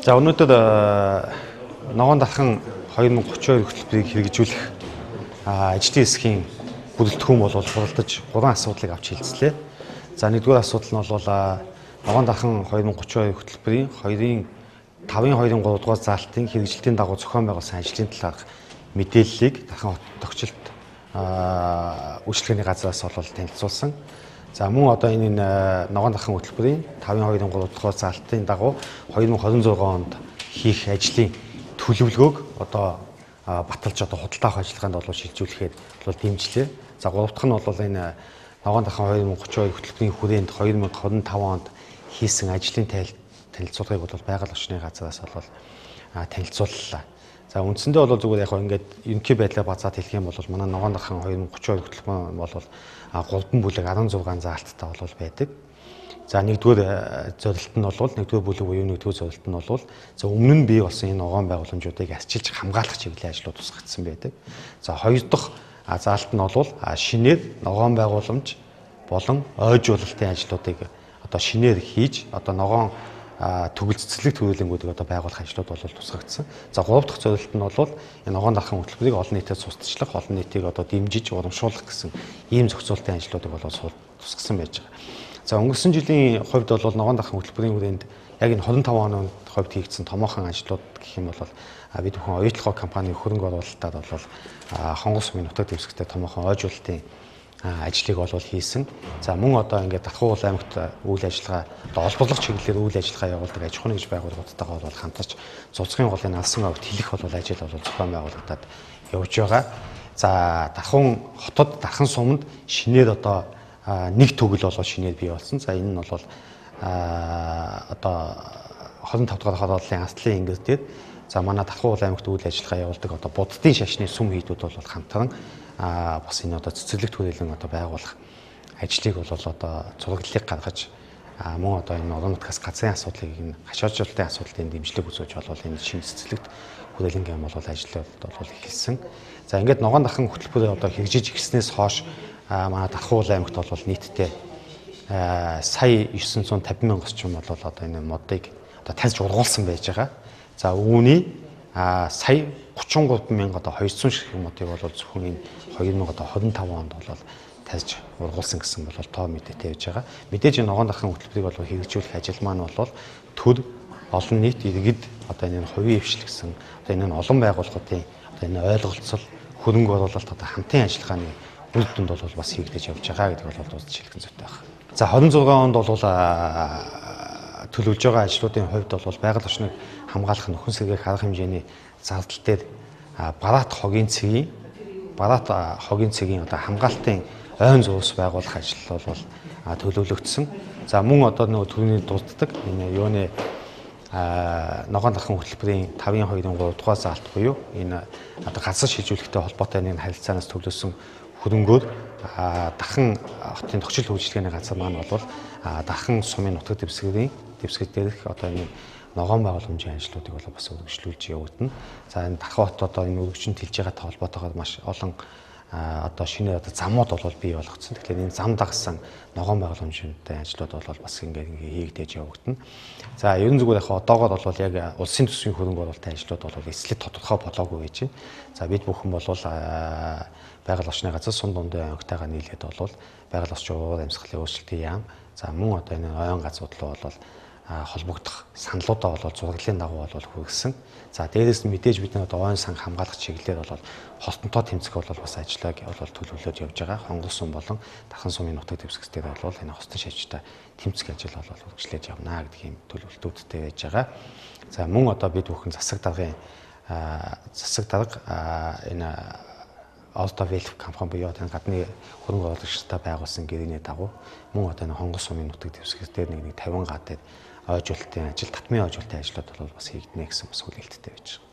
За өнөөдөр ногоон дархан 2032 хөтөлбөрийг хэрэгжүүлэх ажлын хэсгийн бүрэлдэхүүн бол хуралдаж 3 асуудлыг авч хэлцлээ. За нэгдүгээр асуудал нь бол ногоон дархан 2032 хөтөлбөрийн 5-2-3 дугаар заалтын хэрэгжилтийн дагуу зохион байгуулсан ажлын талаарх мэдээллийг дархан хот тогтчлолт үйлчлэгээний газраас танилцуулсан. За мөн одоо энэ ногоон дархан хөтөлбөрийн 5-2-3 дугаар заалтын дагуу 2026 онд хийх ажлын төлөвлөгөөг одоо баталж худалдаа авах ажиллагаанд шилжүүлэхээр дэмжлээ. За гурав дахь нь бол энэ ногоон дархан 2032 хөтөлбөрийн хүрээнд 2025 онд хийсэн ажлын танилцуулгыг байгаль орчны газраас танилцууллаа. За үндсэндээ зүгээр ингээд ерөнхий байдлаар базаад хэлэх юм бол манай ногоон дархан 2032 хөтөлбөр бол 3 бүлэг 16 заалттай байдаг. За нэгдүгээр зорилт нь нэгдүгээр бүлэг буюу нэгдүгээр зорилт нь за өмнө нь бий болсон энэ ногоон байгууламжуудыг асчилж хамгаалах чиглэлийн ажлууд тусгагдсан байдаг. За хоёр дахь заалт нь шинээр ногоон байгууламж болон ойжуулалтын ажлуудыг шинээр хийж ногоон төгөл цэцэрлэг төрөлнгүүдийг байгуулах ажлууд тусгагдсан. За гурав дахь зорилт нь энэ ногоон дархан хөтөлбөрийг олон нийтэд сустчлах, олон нийтийг дэмжиж урамшуулах гэсэн ийм зохицуулалтын ажлуудыг тусгасан байж байгаа. За өнгөрсөн жилийн хувьд ногоон дархан хөтөлбөрийн хүрээнд яг энэ 25 оны хувьд хийгдсэн томоохон ажлууд гэх юм бол бид бүхэн оюутлогоо компанийн хөрөнгө оруулалтаар хонгос сумын нутаг дэвсгэртэй томоохон ойжуулалтын ажлыг хийсэн. За мөн ингээд Давхар аймагт үйл ажиллагаа олборлох чиглэлээр үйл ажиллагаа явуулдаг аж ахуйн нэгж байгууллагуудтайгаа хамтарч цуцгийн голын алсан овогт хэлэх ажил зохион байгуулагдаад явж байгаа. За Давхар хотод Дархан суманд шинээр нэг төгөл шинээр бий болсон. За энэ нь 25 дахь хорооллын анслын ингэр дээр за манай Давхар аймагт үйл ажиллагаа явуулдаг буддын шашны сүм хийдүүд хамтран бас энэ цэцэрлэг төрөлн байгуулах ажлыг зураглалыг гаргаж мөн энэ орон нутгаас газрын асуудлыг хашаажуулалтын асуудлын дэмжлэг үзүүлж энэ шинэ цэцэрлэгт хүрээлэнгийн ажлууд эхэлсэн. За ингээд ногоон дархан хөтөлбөрөөр хэрэгжиж эхэлснээс хойш манай Давхар аймагт нийтдээ сая 950 мянган орчим энэ модыг таньж ургуулсан байж байгаа. За үүний сая 33 мянга 200 ширхэг модыг зөвхөн энэ 2025 онд тарьж ургуулсан гэсэн тоо мэдээтэй байж байгаа. Мэдээж энэ ногоон дархан хөтөлбөрийг хэрэгжүүлэх ажил маань төр олон нийт иргэд энэ хувийн эвшил гэсэн энэ олон байгууллагуудын энэ ойлголцол хөрөнгө оруулалт хамтын ажиллагааны үр дүнд бас хийгдэж явж байгаа гэдэг дуусч хэлэх зүйтэй байна. За 26 онд төлөвлөж байгаа ажлуудын хувьд байгаль орчныг хамгаалах нөхөн сэргээх арга хэмжээний зардал дээр бараат хогийн цэгийн хамгаалтын ойн зуус байгуулах ажил төлөвлөгдсөн. За мөн түрүүний дурддаг энэ юуны ногоон дархан хөтөлбөрийн 5-2-3 дугаар заалт буюу энэ газар шилжүүлэхтэй холбоотой нэг харилцаанаас төлөвлөсөн хөрөнгөөр Дархан хотын тогтчил үйлчилгээний газар маань Дархан сумын нутаг дэвсгэр дээрх энэ ногоон байгууламжийн ажлуудыг бас үргэлжлүүлж явагдана. За энэ Дархан хот энэ өргөжинд хэлж байгаатай холбоотойгоор маш олон шинэ замууд бий болгоцсон. Тэгэхээр энэ зам дагсан ногоон байгууламжийн ажлууд бас ингээд хийгдэж явагдана. За ерөн зүгээр одоогоор яг улсын төсвийн хөрөнгө оруулалтын ажлууд эслэг тодорхой болоогүй байж байна. За бид бүхэн байгаль орчны газар сум дундын аймагтайгаа нийлээд байгаль орчин уур амьсгалын өөрчлөлтийн яам за мөн энэ ойн газрууд руу холбогдох саналуудаа зураглалын дагуу хүргэсэн. За дээрээс нь мэдээж бид ойн сан хамгаалах чиглэлээр хортонтой тэмцэх бас ажиллааг төлөвлөж явж байгаа. Хонгос сум болон Дархан сумын нутаг дэвсгэр дээр энэ хостон шавьжтай тэмцэх ажил үргэлжлээд явна гэдэг ийм төлөвлөлтүүдтэй байж байгаа. За мөн бид бүхэн засаг дарга энэ Велф компани буюу гадны хөрөнгө оруулагчтай байгуулсан гэрээний дагуу мөн энэ хонгос сумын нутаг дэвсгэр дээр нэг 50 га дээр ойжуулалтын ажил, татмын ойжуулалтын ажлууд бас хийгднэ гэсэн үлээлттэй байж байгаа.